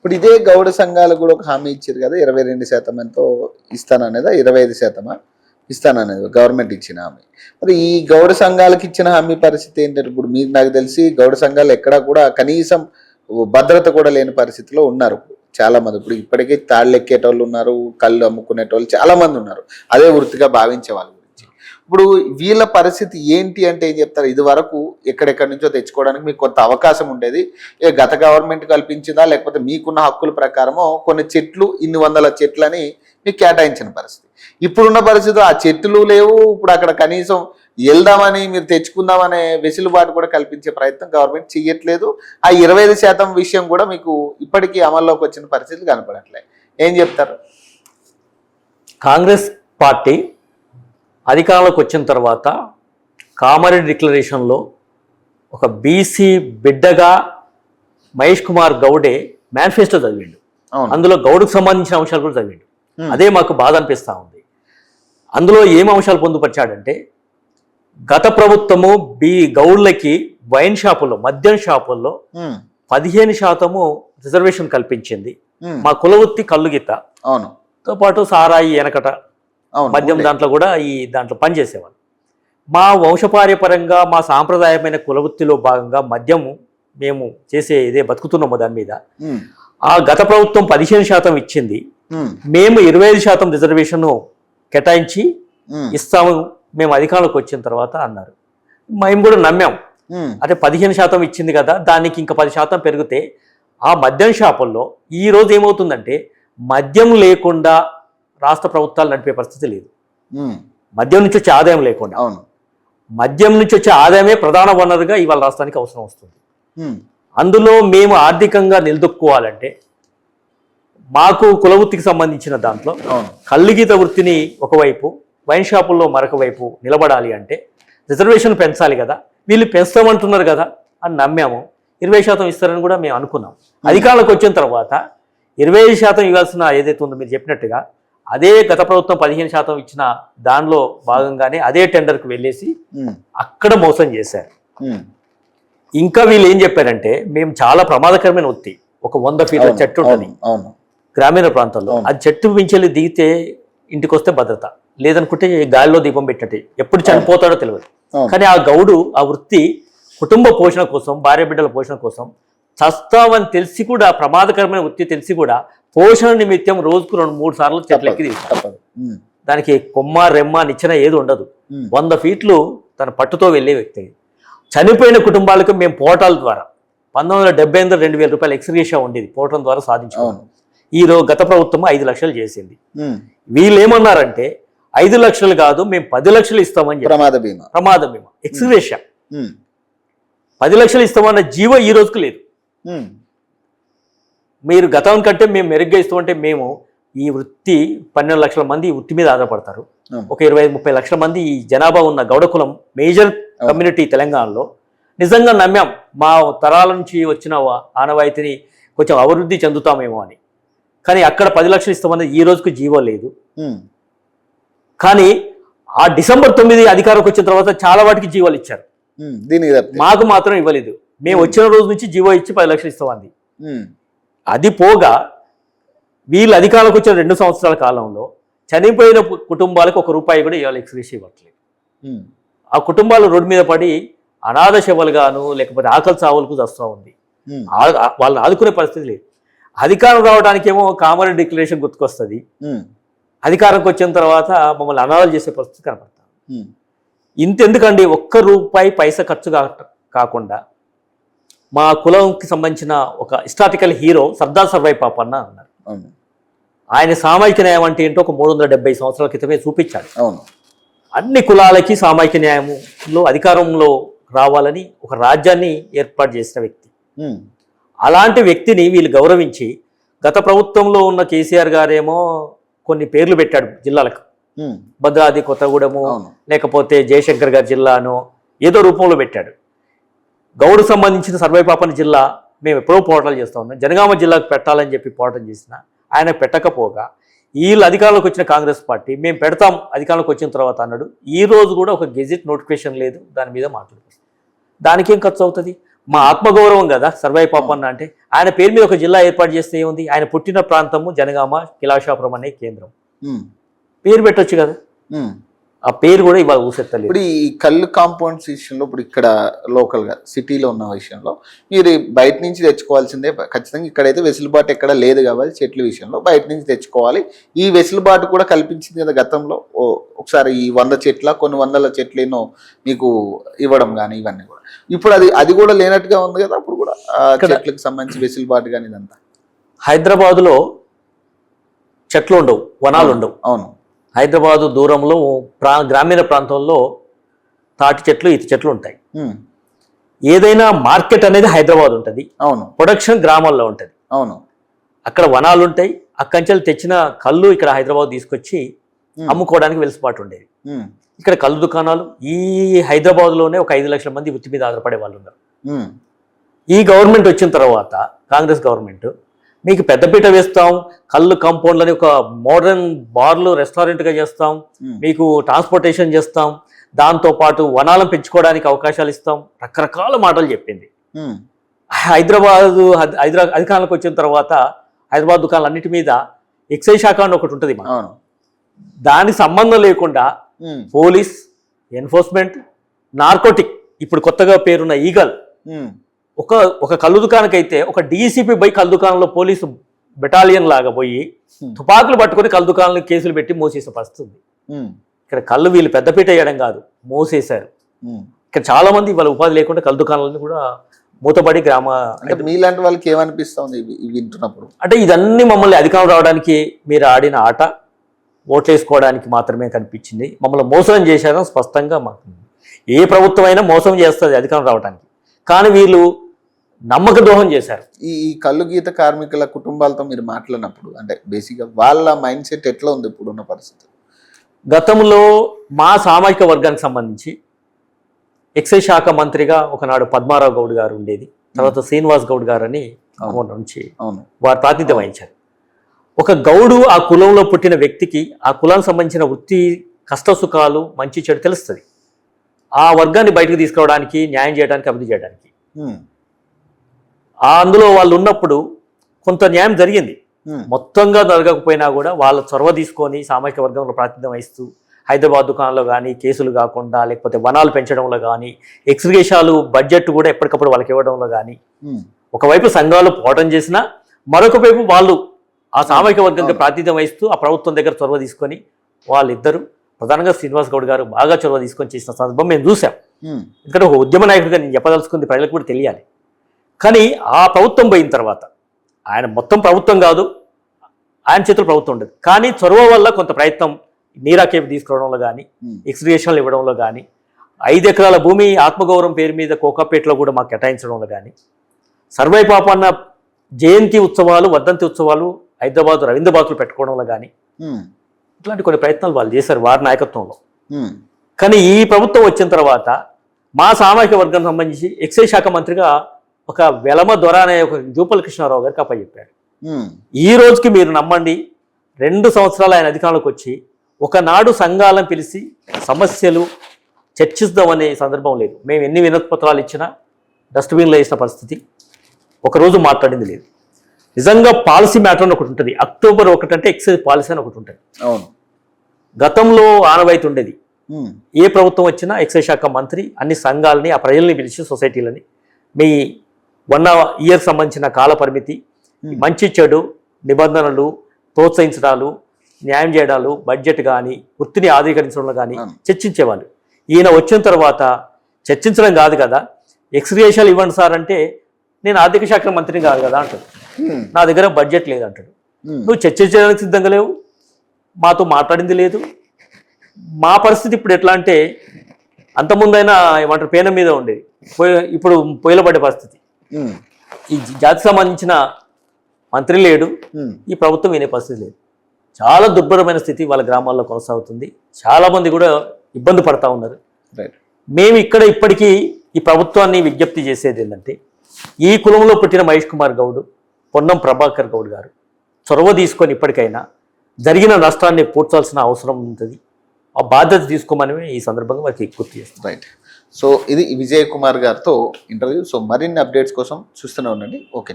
ఇప్పుడు ఇదే గౌడ సంఘాలకు కూడా ఒక హామీ ఇచ్చారు కదా, 22% ఎంతో ఇస్తాననేదా, 25% ఇస్తాననేది గవర్నమెంట్ ఇచ్చిన హామీ. మరి ఈ గౌడ సంఘాలకు ఇచ్చిన హామీ పరిస్థితి ఏంటంటే, ఇప్పుడు మీకు నాకు తెలిసి గౌడ సంఘాలు ఎక్కడా కూడా కనీసం భద్రత కూడా లేని పరిస్థితిలో ఉన్నారు చాలా మంది. ఇప్పుడు ఇప్పటికీ తాళ్ళు ఎక్కేటోళ్ళు ఉన్నారు, కళ్ళు అమ్ముకునేటోళ్ళు చాలా మంది ఉన్నారు, అదే వృత్తిగా భావించే వాళ్ళ గురించి. ఇప్పుడు వీళ్ళ పరిస్థితి ఏంటి అంటే ఏం చెప్తారు? ఇది వరకు ఎక్కడెక్కడి నుంచో తెచ్చుకోవడానికి మీకు కొంత అవకాశం ఉండేది, గత గవర్నమెంట్ కల్పించిందా లేకపోతే మీకున్న హక్కుల ప్రకారమో కొన్ని చెట్లు, ఇన్ని వందల చెట్లని మీకు కేటాయించిన పరిస్థితి. ఇప్పుడున్న పరిస్థితి ఆ చెట్లు లేవు. ఇప్పుడు అక్కడ కనీసం వెళ్దామని, మీరు తెచ్చుకుందామనే వెసులుబాటు కూడా కల్పించే ప్రయత్నం గవర్నమెంట్ చేయట్లేదు. ఆ 25% విషయం కూడా మీకు ఇప్పటికీ అమల్లోకి వచ్చిన పరిస్థితులు కనపడట్లేదు. ఏం చెప్తారు? కాంగ్రెస్ పార్టీ అధికారంలోకి వచ్చిన తర్వాత కామారెడ్డి డిక్లరేషన్లో ఒక బీసీ బిడ్డగా మహేష్ కుమార్ గౌడే మేనిఫెస్టో చదివిండు. అందులో గౌడుకు సంబంధించిన అంశాలు కూడా చదివిండు. అదే మాకు బాధ అనిపిస్తూ ఉంది. అందులో ఏం అంశాలు పొందుపరిచాడంటే, గత ప్రభుత్వము గౌడ్లకి వైన్ షాపుల్లో, మద్యం షాపుల్లో 15% రిజర్వేషన్ కల్పించింది. మా కులవృత్తి కల్లుగిత్త తో పాటు సారాయి వెనకట మద్యం దాంట్లో కూడా దాంట్లో పనిచేసేవాళ్ళు. మా వంశపార్యపరంగా మా సాంప్రదాయమైన కులవృత్తిలో భాగంగా మద్యము మేము చేసే ఇదే బతుకుతున్నాము. దాని మీద ఆ గత ప్రభుత్వం 15% ఇచ్చింది, మేము 25% రిజర్వేషన్ కేటాయించి ఇస్తాము మేము అధికారంలోకి వచ్చిన తర్వాత అన్నారు. మేము కూడా నమ్మాం. అంటే 15% ఇచ్చింది కదా, దానికి ఇంకా 10% పెరిగితే ఆ మద్యం షాపుల్లో ఈ రోజు ఏమవుతుందంటే, మద్యం లేకుండా రాష్ట్ర ప్రభుత్వాలు నడిపే పరిస్థితి లేదు. మద్యం నుంచి వచ్చే ఆదాయం లేకుండా, మద్యం నుంచి వచ్చే ఆదాయమే ప్రధాన వనరుగా ఇవాళ రాష్ట్రానికి అవసరం వస్తుంది. అందులో మేము ఆర్థికంగా నిలదొక్కుకోవాలంటే మాకు కులవృత్తికి సంబంధించిన దాంట్లో కల్లుగీత వృత్తిని ఒకవైపు, వైన్ షాపుల్లో మరొక వైపు నిలబడాలి అంటే రిజర్వేషన్ పెంచాలి కదా. వీళ్ళు పెంచుతామంటున్నారు కదా అని నమ్మాము. 20% ఇస్తారని కూడా మేము అనుకున్నాం. అధికారంలోకి వచ్చిన తర్వాత 25% ఇవ్వాల్సిన ఏదైతే ఉందో మీరు చెప్పినట్టుగా, అదే గత ప్రభుత్వం 15% ఇచ్చిన దానిలో భాగంగానే అదే టెండర్కి వెళ్ళేసి అక్కడ మోసం చేశారు. ఇంకా వీళ్ళు ఏం చెప్పారంటే, మేము చాలా ప్రమాదకరమైన వృత్తి, ఒక 100 ఫీట్ల చెట్టు ఉంటుంది గ్రామీణ ప్రాంతాల్లో, అది చెట్టు మించెల్లి దిగితే ఇంటికి వస్తే భద్రత, లేదనుకుంటే గాలిలో దీపం పెట్టినట్టే, ఎప్పుడు చనిపోతాడో తెలియదు. కానీ ఆ గౌడు ఆ వృత్తి కుటుంబ పోషణ కోసం, భార్య బిడ్డల పోషణ కోసం చస్తామని తెలిసి కూడా, ప్రమాదకరమైన వృత్తి తెలిసి కూడా పోషణ నిమిత్తం రోజుకు 2-3 సార్లు చెట్లు ఎక్కి తీస్తారు. దానికి కొమ్మ రెమ్మ నిచ్చెన ఏది ఉండదు. 100 ఫీట్లు తన పట్టుతో వెళ్ళే వ్యక్తి. చనిపోయిన కుటుంబాలకు మేము పోర్టల్ ద్వారా 1978లో 2,000 రూపాయలు ఎక్స్గ్రేషియా ఉండేది, పోర్టల్ ద్వారా సాధించుకున్నాం. ఈరోజు గత ప్రభుత్వం 5 లక్షలు చేసింది. వీళ్ళు ఏమన్నారంటే 5 లక్షలు కాదు, మేము 10 లక్షలు ఇస్తామని చెప్పి ప్రమాద బీమా ఎక్స్గ్రేషియా 10 లక్షలు ఇస్తామన్న జీవో ఈ రోజుకు లేదు. మీరు గతం కంటే మేము మెరుగ్గా ఇస్తామంటే, మేము ఈ వృత్తి 12 లక్షల మంది ఈ వృత్తి మీద ఆధారపడతారు. ఒక 25-30 లక్షల మంది ఈ జనాభా ఉన్న గౌడ కులం మేజర్ కమ్యూనిటీ తెలంగాణలో. నిజంగా నమ్మాం మా తరాల నుంచి వచ్చిన ఆనవాయితీని కొంచెం అభివృద్ధి చెందుతామేమో అని. కానీ అక్కడ 10 లక్షలు ఇస్తామన్నది ఈ రోజుకు జీవో లేదు. కానీ ఆ డిసెంబర్ 9 అధికారంకి వచ్చిన తర్వాత చాలా వాటికి జీవోలు ఇచ్చారు, మాకు మాత్రం ఇవ్వలేదు. మేము వచ్చిన రోజు నుంచి జీవో ఇచ్చి 10 లక్షలు ఇస్తామంది. అది పోగా వీళ్ళు అధికారంలోకి వచ్చిన 2 సంవత్సరాల కాలంలో చనిపోయిన కుటుంబాలకు ₹1 కూడా ఇవాళ ఎక్స్గ్రేషియా ఇవ్వట్లేదు. ఆ కుటుంబాలు రోడ్డు మీద పడి అనాథ శవాలుగాను లేకపోతే ఆకలి చావులకు వస్తూ ఉంది. వాళ్ళని ఆదుకునే పరిస్థితి లేదు. అధికారం రావడానికేమో కామారెడ్డి డిక్లరేషన్ గుర్తుకొస్తుంది, అధికారంకి వచ్చిన తర్వాత మమ్మల్ని అనాథాలు చేసే పరిస్థితి కనపడుతుంది. ఇంతెందుకండి, ₹1 పైసా ఖర్చు కాకుండా మా కులంకి సంబంధించిన ఒక హిస్టారికల్ హీరో సర్దార్ సర్వాయి పాపన్న అన్నారు. ఆయన సామాజిక న్యాయం అంటే ఏంటో ఒక 370 సంవత్సరాల క్రితమే చూపించాడు. అన్ని కులాలకి సామాజిక న్యాయంలో అధికారంలో రావాలని ఒక రాజ్యాన్ని ఏర్పాటు చేసిన వ్యక్తి. అలాంటి వ్యక్తిని వీళ్ళు గౌరవించి, గత ప్రభుత్వంలో ఉన్న కేసీఆర్ గారేమో కొన్ని పేర్లు పెట్టాడు జిల్లాలకు, భద్రాద్రి కొత్తగూడెము లేకపోతే జయశంకర్ గారి జిల్లానో ఏదో రూపంలో పెట్టాడు. గౌడు సంబంధించిన సర్వేపాపన్న జిల్లా మేము ఎప్పుడో పోరాటాలు చేస్తూ ఉన్నాం. జనగామ జిల్లాకు పెట్టాలని చెప్పి పోరాటం చేసిన ఆయన పెట్టకపోగా, వీళ్ళు అధికారంలోకి వచ్చిన కాంగ్రెస్ పార్టీ మేము పెడతాం అధికారంలోకి వచ్చిన తర్వాత అన్నాడు. ఈ రోజు కూడా ఒక గెజిట్ నోటిఫికేషన్ లేదు, దాని మీద మాట్లాడుతుంది. దానికి ఏం ఖర్చు అవుతుంది? మా ఆత్మగౌరవం కదా సర్వాయి పాపన్న అంటే. ఆయన పేరు మీద ఒక జిల్లా ఏర్పాటు చేస్తే ఏముంది? ఆయన పుట్టిన ప్రాంతము జనగామ కిలాషాపురం అనే కేంద్రం, పేరు పెట్టొచ్చు కదా. ఆ పేరు కూడా ఇవాళ ఊసెత్తలేదు. ఇప్పుడు ఈ కళ్ళు కాంపౌండ్స్ విషయంలో, ఇప్పుడు ఇక్కడ లోకల్గా సిటీలో ఉన్న విషయంలో మీరు బయట నుంచి తెచ్చుకోవాల్సిందే ఖచ్చితంగా. ఇక్కడైతే వెసులుబాటు ఎక్కడ లేదు కాబట్టి చెట్ల విషయంలో బయట నుంచి తెచ్చుకోవాలి. ఈ వెసులుబాటు కూడా కల్పించింది కదా గతంలో. ఒకసారి ఈ 100 చెట్ల కొన్ని వందల చెట్లేనో మీకు ఇవ్వడం కానీ ఇవన్నీ కూడా. ఇప్పుడు అది కూడా లేనట్టుగా ఉంది కదా. అప్పుడు కూడా చెట్లకు సంబంధించి వెసులుబాటు కానీ ఇదంతా. హైదరాబాదులో చెట్లు ఉండవు, వనాలు ఉండవు. అవును. హైదరాబాదు దూరంలో గ్రామీణ ప్రాంతంలో తాటి చెట్లు, ఈత చెట్లు ఉంటాయి. ఏదైనా మార్కెట్ అనేది హైదరాబాద్ ఉంటుంది. అవును. ప్రొడక్షన్ గ్రామాల్లో ఉంటుంది. అవును. అక్కడ వనాలు ఉంటాయి. అక్కంచెలు తెచ్చిన కళ్ళు ఇక్కడ హైదరాబాద్ తీసుకొచ్చి అమ్ముకోవడానికి వెలుసుబాటు ఉండేది. ఇక్కడ కళ్ళు దుకాణాలు ఈ హైదరాబాద్లోనే ఒక 5 లక్షల మంది వృత్తి మీద ఆధారపడే వాళ్ళు ఉన్నారు. ఈ గవర్నమెంట్ వచ్చిన తర్వాత, కాంగ్రెస్ గవర్నమెంట్, మీకు పెద్దపీట వేస్తాం, కళ్ళు కాంపౌండ్లని ఒక మోడర్న్ బార్లు రెస్టారెంట్గా చేస్తాం, మీకు ట్రాన్స్పోర్టేషన్ చేస్తాం, దాంతోపాటు వనాలను పెంచుకోవడానికి అవకాశాలు ఇస్తాం, రకరకాల మాటలు చెప్పింది. అధికారంలోకి వచ్చిన తర్వాత హైదరాబాద్ దుకాణాలు అన్నిటి మీద ఎక్సైజ్ శాఖ అని ఒకటి ఉంటుంది. దానికి సంబంధం లేకుండా పోలీస్, ఎన్ఫోర్స్మెంట్, నార్కోటిక్, ఇప్పుడు కొత్తగా పేరున్న ఈగల్, ఒక కళ్ళు దుకాణానికైతే ఒక డీసీపీ పోయి కళ్ళు దుకాణంలో పోలీసు బెటాలియన్ లాగా పోయి తుపాకులు పట్టుకొని కళ్ళు దుకాణాలకు కేసులు పెట్టి మోసేసే పరిస్థితి. ఇక్కడ కళ్ళు వీళ్ళు పెద్దపీట వేయడం కాదు, మోసేశారు. ఇక్కడ చాలా మంది వాళ్ళ ఉపాధి లేకుండా కళ్ళు దుకాణాలను కూడా మూతపడి మీలాంటి వాళ్ళకి ఏమనిపిస్తుంది వింటున్నప్పుడు? అంటే ఇదన్నీ మమ్మల్ని అధికారం రావడానికి మీరు ఆడిన ఆట, ఓట్లేసుకోవడానికి మాత్రమే కనిపించింది. మమ్మల్ని మోసం చేశారని స్పష్టంగా మాకు. ఏ ప్రభుత్వం అయినా మోసం చేస్తుంది అధికారం రావడానికి, కానీ వీళ్ళు నమ్మక ద్రోహం చేశారు. ఈ కళ్ళు గీత కార్మికుల కుటుంబాలతో మీరు మాట్లాడినప్పుడు అంటే బేసిక్గా వాళ్ళ మైండ్ సెట్ ఎట్లా ఉంది ఇప్పుడున్న పరిస్థితి? గతంలో మా సామాజిక వర్గానికి సంబంధించి ఎక్సైజ్ శాఖ మంత్రిగా ఒకనాడు పద్మారావు గౌడ్ గారు ఉండేది. తర్వాత శ్రీనివాస్ గౌడ్ గారు అని నుంచి వారు ప్రాతినిధ్యం వహించారు. ఒక గౌడు ఆ కులంలో పుట్టిన వ్యక్తికి ఆ కులానికి సంబంధించిన వృత్తి కష్టసుఖాలు మంచి చెడు తెలుస్తుంది. ఆ వర్గాన్ని బయటకు తీసుకురావడానికి, న్యాయం చేయడానికి, అభివృద్ధి చేయడానికి అందులో వాళ్ళు ఉన్నప్పుడు కొంత న్యాయం జరిగింది. మొత్తంగా జరగకపోయినా కూడా వాళ్ళ చొరవ తీసుకొని సామాజిక వర్గంలో ప్రాతినిధ్యం వహిస్తూ హైదరాబాద్ దుకాణంలో కానీ కేసులు కాకుండా, లేకపోతే వనాలు పెంచడంలో కానీ, ఎక్స్గ్రేషాలు బడ్జెట్ కూడా ఎప్పటికప్పుడు వాళ్ళకి ఇవ్వడంలో కానీ, ఒకవైపు సంఘాలు పోవటం చేసినా మరొక వైపు వాళ్ళు ఆ సామాజిక వర్గంగా ప్రాతినిధ్యం వహిస్తూ ఆ ప్రభుత్వం దగ్గర చొరవ తీసుకొని వాళ్ళిద్దరూ, ప్రధానంగా శ్రీనివాస్ గౌడ్ గారు బాగా చొరవ తీసుకొని చేసిన సందర్భం మేము చూసాం. ఎందుకంటే ఒక ఉద్యమ నాయకుడిగా నేను చెప్పదలుచుకుంది ప్రజలకు కూడా తెలియాలి. కానీ ఆ ప్రభుత్వం పోయిన తర్వాత, ఆయన మొత్తం ప్రభుత్వం కాదు, ఆయన చేతులు ప్రభుత్వం ఉండదు, కానీ చొరవ వల్ల కొంత ప్రయత్నం నీరా కేపు తీసుకురావడంలో కానీ, ఎక్స్గ్రేషన్లు ఇవ్వడంలో కానీ, 5 ఎకరాల భూమి ఆత్మగౌరవం పేరు మీద కోకాపేటలో కూడా మాకు కేటాయించడంలో కానీ, సర్వాయి పాపన్న జయంతి ఉత్సవాలు, వర్ధంతి ఉత్సవాలు హైదరాబాద్ రవీంద్రబాద్లో పెట్టుకోవడంలో కానీ, ఇట్లాంటి కొన్ని ప్రయత్నాలు వాళ్ళు చేశారు వారి నాయకత్వంలో. కానీ ఈ ప్రభుత్వం వచ్చిన తర్వాత మా సామాజిక వర్గం సంబంధించి ఎక్సైజ్ శాఖ మంత్రిగా ఒక వెలమ దొర అనే ఒక జూపల్ కృష్ణారావు గారికి అప్పచెప్పారు. ఈ రోజుకి మీరు నమ్మండి, 2 సంవత్సరాలు ఆయన అధికారంలోకి వచ్చి ఒకనాడు సంఘాలను పిలిచి సమస్యలు చర్చిద్దామనే సందర్భం లేదు. మేము ఎన్ని వినతి పత్రాలు ఇచ్చినా డస్ట్బిన్లో వేసిన పరిస్థితి, ఒకరోజు మాట్లాడింది లేదు. నిజంగా పాలసీ మ్యాటర్ అని ఒకటి ఉంటుంది. అక్టోబర్ 1 అంటే ఎక్సైజ్ పాలసీ అని ఒకటి ఉంటుంది. అవును, గతంలో ఆనవాయితీ ఉండేది. ఏ ప్రభుత్వం వచ్చినా ఎక్సైజ్ శాఖ మంత్రి అన్ని సంఘాలని, ఆ ప్రజల్ని పిలిచి సొసైటీలని, మీ 1 ఇయర్ సంబంధించిన కాల పరిమితి, మంచి చెడు నిబంధనలు, ప్రోత్సహించడాలు, న్యాయం చేయడాలు, బడ్జెట్ కానీ, వృత్తిని ఆధీకరించడంలో కానీ చర్చించేవాళ్ళు. ఈయన వచ్చిన తర్వాత చర్చించడం కాదు కదా, ఎక్స్గ్రేషన్లు ఇవ్వండి సార్ అంటే, నేను ఆర్థిక శాఖ మంత్రిని కాదు కదా అంటాడు, నా దగ్గర బడ్జెట్ లేదంటాడు. నువ్వు చర్చించడానికి సిద్ధంగా లేవు, మాతో మాట్లాడింది లేదు. మా పరిస్థితి ఇప్పుడు ఎట్లా అంటే, అంతకుముందైనా ఏమంటారు పేన మీద ఉండేది, ఇప్పుడు పొయ్యిలబడ్డే పరిస్థితి. ఈ జాతికి సంబంధించిన మంత్రి లేడు, ఈ ప్రభుత్వం వినే పరిస్థితి లేదు. చాలా దుర్భరమైన స్థితి వాళ్ళ గ్రామాల్లో కొనసాగుతుంది. చాలామంది కూడా ఇబ్బంది పడతా ఉన్నారు. మేము ఇక్కడ ఇప్పటికీ ఈ ప్రభుత్వాన్ని విజ్ఞప్తి చేసేది ఏంటంటే, ఈ కులంలో పుట్టిన మహేష్ కుమార్ గౌడ్, పొన్నం ప్రభాకర్ గౌడ్ గారు చొరవ తీసుకొని ఇప్పటికైనా జరిగిన నష్టాన్ని పూడ్చాల్సిన అవసరం ఉంటుంది. ఆ బాధ్యత తీసుకోమని ఈ సందర్భంగా వారికి గుర్తు చేస్తాం. రైట్. సో ఇది విజయ్ కుమార్ గారితో ఇంటర్వ్యూ. సో మరిన్ని అప్డేట్స్ కోసం చూస్తూనే ఉండండి. ఓకే.